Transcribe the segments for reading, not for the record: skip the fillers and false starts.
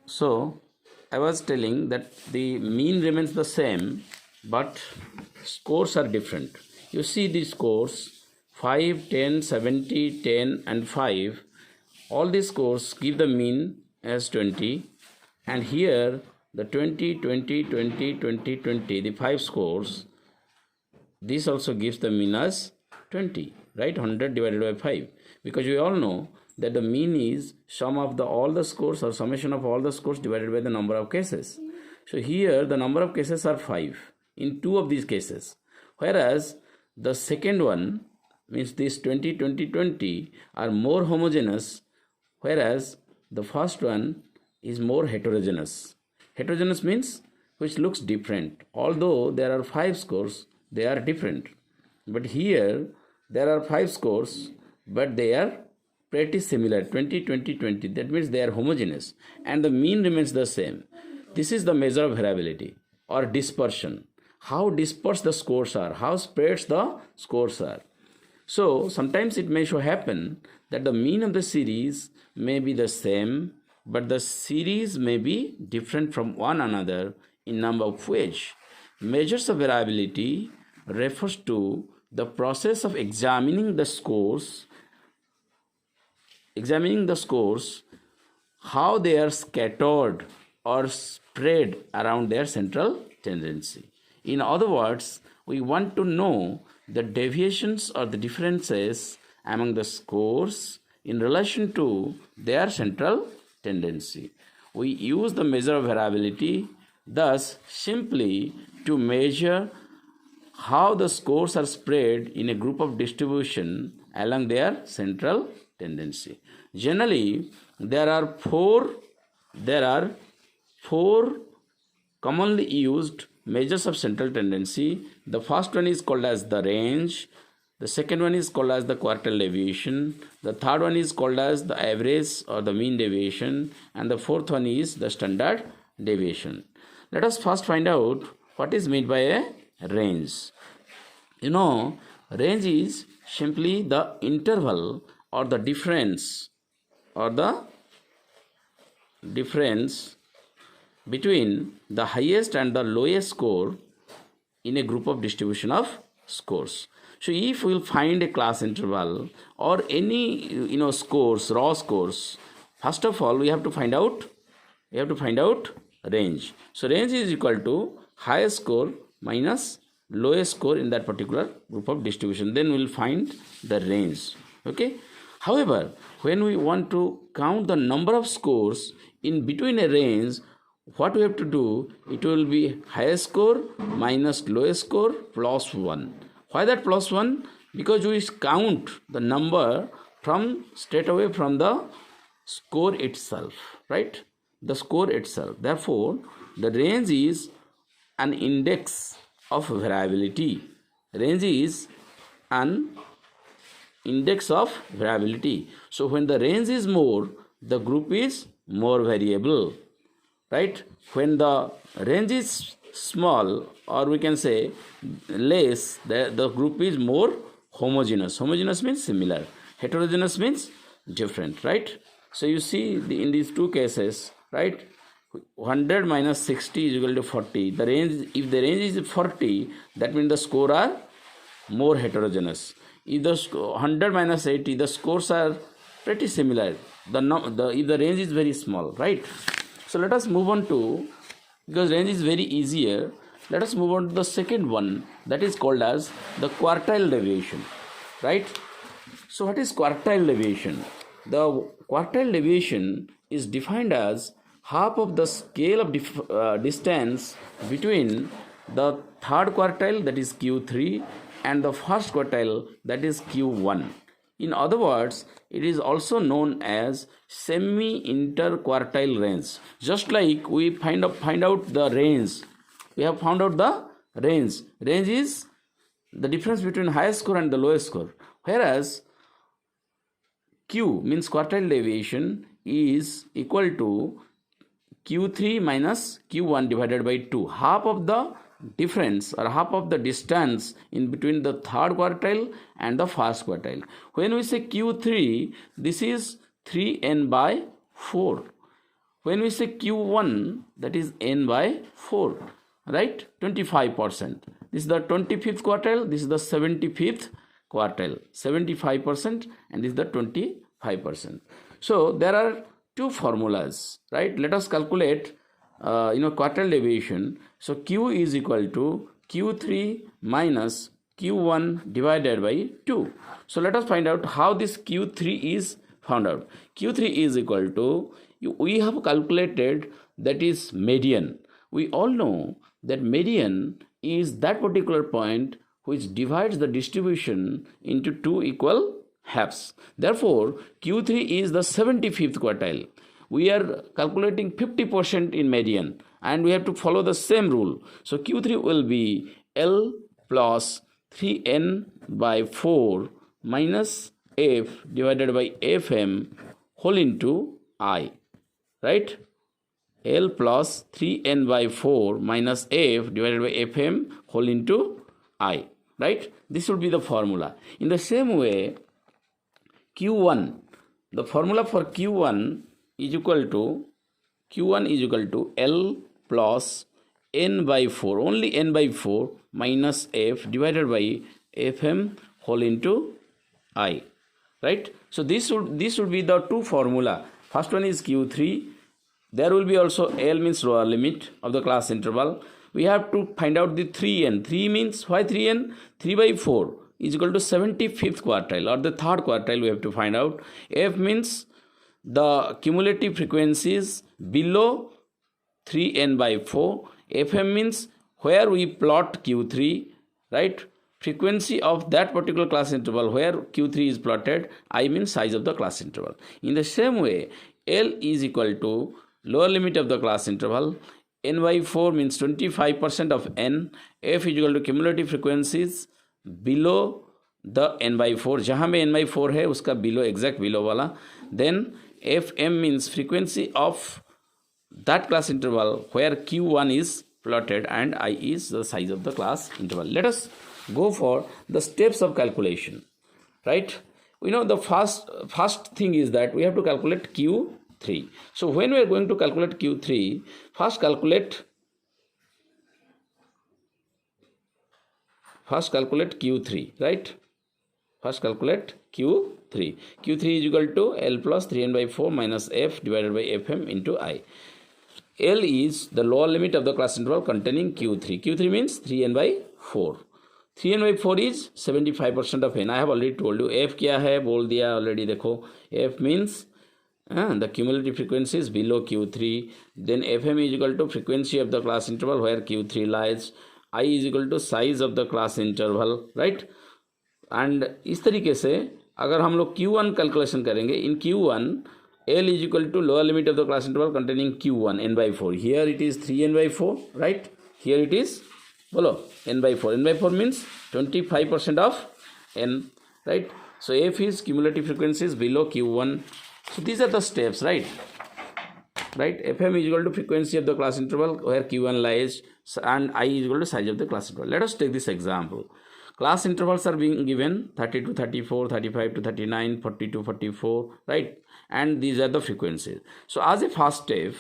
So I was telling that the mean remains the same, but scores are different. You see these scores 5, 10, 70, 10 and 5. All these scores give the mean as 20, and here the 20, 20, 20, 20, 20, the 5 scores, this also gives the mean as 20, right? 100 divided by 5, because we all know that the mean is sum of all the scores or summation of all the scores divided by the number of cases. So here the number of cases are 5 in 2 of these cases, whereas the second one, means this 20, 20, 20 are more homogeneous, whereas the first one is more heterogeneous. Heterogeneous means which looks different. Although there are 5 scores, they are different. But here there are 5 scores, but they are pretty similar, 20, 20, 20. That means they are homogeneous and the mean remains the same. This is the measure of variability or dispersion. How dispersed the scores are, how spread the scores are. So sometimes it may happen that the mean of the series may be the same, but the series may be different from one another in number of which measures of variability refers to the process of examining the scores, how they are scattered or spread around their central tendency. In other words, we want to know the deviations or the differences among the scores in relation to their central tendency. We use the measure of variability thus simply to measure how the scores are spread in a group of distribution along their central tendency. Generally, there are four commonly used measures of central tendency. The first one is called as the range. The second one is called as the quartile deviation. The third one is called as the average or the mean deviation. And the fourth one is the standard deviation. Let us first find out what is meant by a range. Range is simply the interval or the difference between the highest and the lowest score in a group of distribution of scores. So if we will find a class interval or any scores, raw scores, first of all we have to find out range. So range is equal to highest score minus lowest score in that particular group of distribution. Then we will find the range. Okay. However, when we want to count the number of scores in between a range, what we have to do, it will be highest score minus lowest score plus 1. Why that plus 1? Because we count the number straight away from the score itself, right? The score itself. Therefore, the range is an index of variability. Range is an index of variability. So when the range is more, the group is more variable, right? When the range is small, or we can say less, the group is more homogeneous. Homogeneous means similar. Heterogeneous means different, right? So you see in these two cases, right? 100 minus 60 is equal to 40. The range, if the range is 40, that means the score are more heterogeneous. If the 100 minus 80, the scores are pretty similar. If the range is very small, right? So let us move on to, because range is very easier, let us move on to the second one, that is called as the quartile deviation, right? So what is quartile deviation? The quartile deviation is defined as half of the scale of distance between the third quartile, that is Q3, and the first quartile, that is Q1. In other words, it is also known as semi-interquartile range. Just like we find out the range, we have found out the range. Range is the difference between highest score and the lowest score. Whereas Q means quartile deviation is equal to Q3 minus Q1 divided by 2. Half of the difference or half of the distance in between the third quartile and the first quartile. When we say Q3, this is 3n by 4. when we say Q1, that is n by 4, right? 25%. This is the 25th quartile, this is the 75th quartile, 75%, and this is the 25%. So there are two formulas, right? Let us calculate quartile deviation. So Q is equal to Q3 minus Q1 divided by 2. So let us find out how this Q3 is found out. Q3 is equal to, we have calculated, that is median. We all know that median is that particular point which divides the distribution into two equal halves. Therefore, Q3 is the 75th quartile. We are calculating 50% in median, and we have to follow the same rule. So Q3 will be L plus 3n by 4 minus f divided by fm whole into I, right? L plus 3n by 4 minus f divided by fm whole into I, right? This would be the formula. In the same way, Q1, the formula for Q1 is equal to L plus n by 4, only n by 4 minus f divided by fm whole into I, right? So this would be the two formula. First one is Q3. There will be also L means lower limit of the class interval. We have to find out the 3n. 3 means, why 3n? 3 by 4 is equal to 75th quartile, or the third quartile we have to find out. F means the cumulative frequencies below 3n by 4. Fm means where we plot Q3, right? Frequency of that particular class interval where Q3 is plotted. I means size of the class interval. In the same way, L is equal to lower limit of the class interval. N by 4 means 25% of n. F is equal to cumulative frequencies below the n by 4. जहाँ में n by 4 है उसका below, exact below वाला. Then Fm means frequency of that class interval where Q1 is plotted, and I is the size of the class interval. Let us go for the steps of calculation, right? We know the first thing is that we have to calculate Q3. So when we are going to calculate Q3, first calculate Q3, right? First calculate Q3. Q3 is equal to L plus 3n by 4 minus f divided by fm into I. L is the lower limit of the class interval containing Q3. Q3 means 3n by 4. 3n by 4 is 75% of n. I have already told you. F क्या है बोल दिया already. देखो, F means the cumulative frequency is below Q3. Then Fm is equal to frequency of the class interval where Q3 lies. I is equal to size of the class interval, right? And इस तरीके से अगर हम लोग Q1 calculation करेंगे, in Q1 L is equal to lower limit of the class interval containing Q1 n by 4. Here it is 3n by 4, right? Here it is n by 4. N by 4 means 25% of n, right? So F is cumulative frequencies below Q1. So these are the steps, right? Fm is equal to frequency of the class interval where Q1 lies, and I is equal to size of the class interval. Let us take this example. Class intervals are being given 30 to 34, 35 to 39, 40 to 44, right? And these are the frequencies. So as a first step,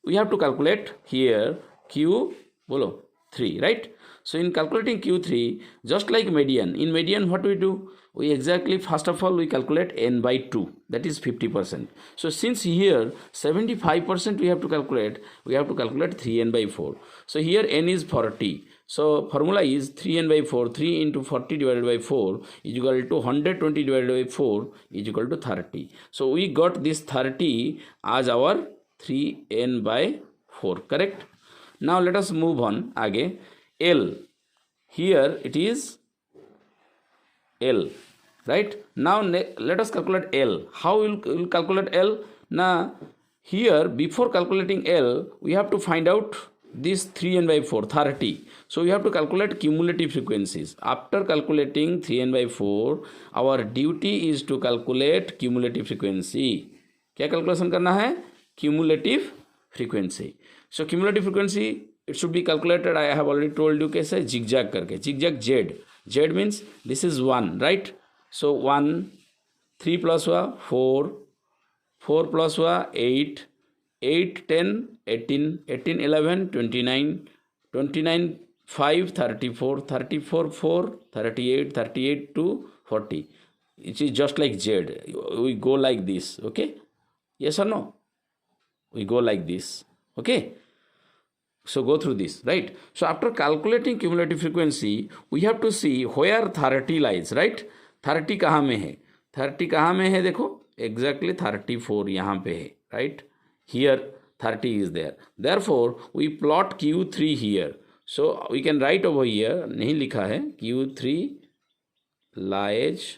we have to calculate here Q3, right? So in calculating Q3, just like median, in median what we do? We exactly, first of all, we calculate n by 2, that is 50%. So since here 75% we have to calculate 3n by 4. So here n is 40. So formula is 3n by 4, 3 into 40 divided by 4 is equal to 120 divided by 4 is equal to 30. So we got this 30 as our 3n by 4, correct? Now let us move on again. L, here it is L, right? Now let us calculate L. How will calculate L? Now here before calculating L, we have to find out this 3n by 4, 30. So we have to calculate cumulative frequencies. After calculating 3n by 4, our duty is to calculate cumulative frequency. क्या calculation करना है? Cumulative frequency. So cumulative frequency, it should be calculated. I have already told you कैसे zigzag करके. Zigzag Z. Z means this is 1, right? So 1, 3 plus हुआ 4, 4 plus हुआ 8, 8, 10, 18, 18, 11, 29, 29, 5, 34, 34, 4, 38, 38 to 40. It is just like Z. We go like this, okay? Yes or no? We go like this, okay? So go through this, right? So after calculating cumulative frequency, we have to see where 30 lies, right? 30 कहाँ में है? 30 कहाँ में है? देखो exactly 34 यहाँ पे है, right? Here 30 is there. Therefore we plot Q3 here. So we can write over here, नहीं लिखा है, Q3 lies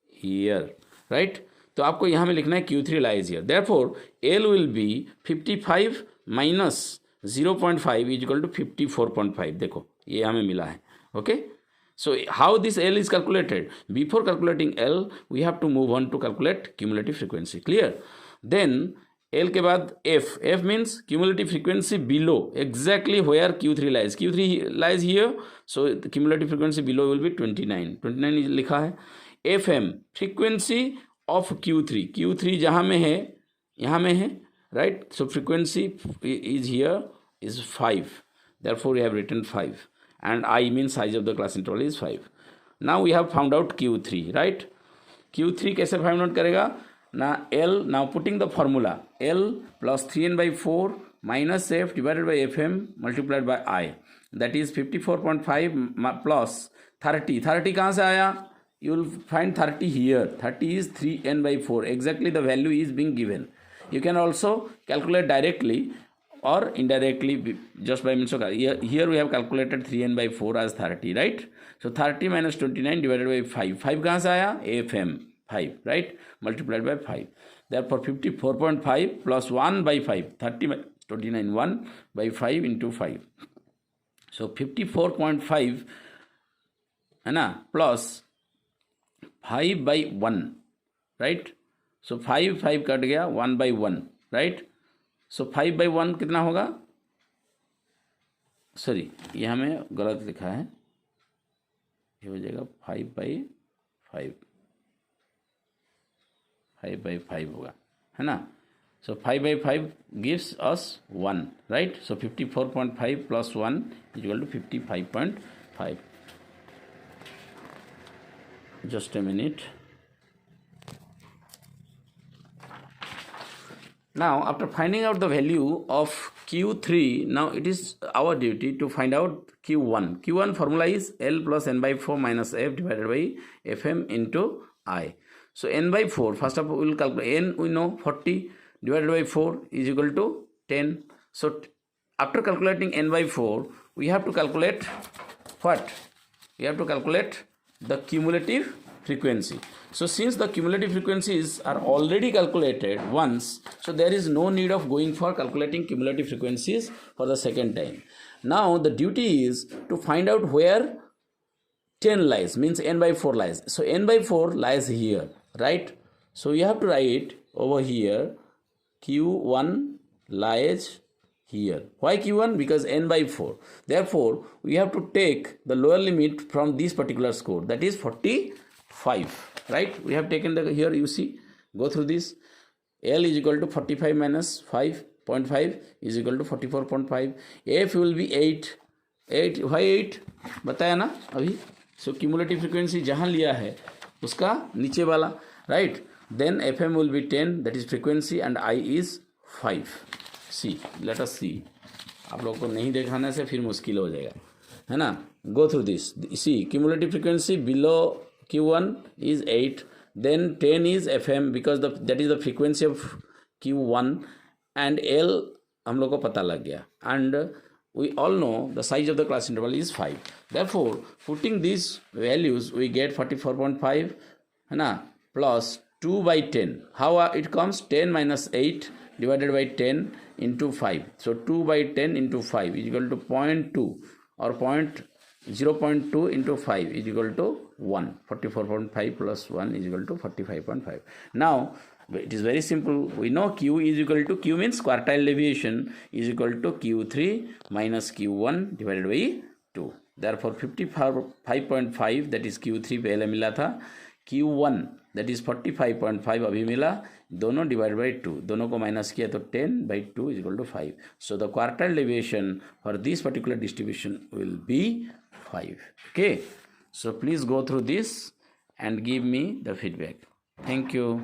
here, right? तो आपको यहाँ में लिखना है Q3 lies here. Therefore L will be 55 minus 0.5 is equal to 54.5. देखो ये हमें मिला है, okay? So how this L is calculated? Before calculating L, we have to move on to calculate cumulative frequency. Clear? Then L के बाद F. F means cumulative frequency below exactly where Q3 lies. Q3 lies here, so the cumulative frequency below will be 29. 29 लिखा है. FM frequency of Q3. Q3 जहाँ में है, यहाँ में है, right? So frequency is here is 5. Therefore we have written 5. And I means size of the class interval is 5. Now we have found out Q3, right? Q3 कैसे find out करेगा? Now L, now putting the formula, L plus 3n by 4 minus F divided by Fm multiplied by I. That is 54.5 plus 30. 30 कहाँ से आया? You will find 30 here. 30 is 3n by 4. Exactly the value is being given. You can also calculate directly or indirectly just by means of here we have calculated 3n by 4 as 30, right? So 30 minus 29 divided by 5. 5 कहाँ से आया? AFM 5, right? Multiplied by 5. Therefore 54.5 plus 1 by 5. 30 minus 29, 1 by 5 into 5. So 54.5 है ना, plus 5 by 1, right? So 5 cut गया, 1 by 1, right? So 5 by 1 कितना होगा? Sorry ये हमें गलत लिखा है, ये हो जाएगा 5 by 5. 5 by 5 होगा, है ना? So 5 by 5 gives us 1, right? So 54.5 plus 1 is equal to 55.5. Just a minute. Now after finding out the value of Q3, now it is our duty to find out Q1. Q1 formula is L plus n by 4 minus F divided by Fm into I. So n by 4, first of all we will calculate n, we know 40 divided by 4 is equal to 10. So after calculating n by 4, we have to calculate what? We have to calculate the cumulative frequency. So since the cumulative frequencies are already calculated once, so there is no need of going for calculating cumulative frequencies for the second time. Now the duty is to find out where 10 lies, means n by 4 lies. So n by 4 lies here, right? So you have to write over here Q1 lies here. Why Q1? Because n by 4. Therefore we have to take the lower limit from this particular score, that is 45. Right, we have taken the, here you see, go through this. L is equal to 45 minus 5.5 is equal to 44.5. F will be 8. 8, why 8 बताया ना अभी. So cumulative frequency जहाँ लिया है उसका नीचे वाला, right? Then FM will be 10, that is frequency, and I is 5. See, let us see. आप लोगों को नहीं दिखाने से फिर मुश्किल हो जाएगा, है ना? Go through this. See, cumulative frequency below Q1 is 8, then 10 is FM because that is the frequency of Q1, and L हम लोग को पता लग गया, and we all know the size of the class interval is 5. Therefore putting these values we get 44.5, है ना, plus 2 by 10. How it comes? 10 minus 8 divided by 10 into 5. So 2 by 10 into 5 is equal to 0.2 or 0.2 into 5 is equal to 1. 44.5 plus 1 is equal to 45.5. Now it is very simple. We know Q is equal to, Q means quartile deviation, is equal to Q3 minus Q1 divided by 2. Therefore 55.5, that is Q3 पहले मिला था, Q1 that is 45.5 अभी मिला, दोनों divide by 2, दोनों को minus किया तो 10/2 is equal to 5. So the quartile deviation for this particular distribution will be 5. Okay, so please go through this and give me the feedback. Thank you.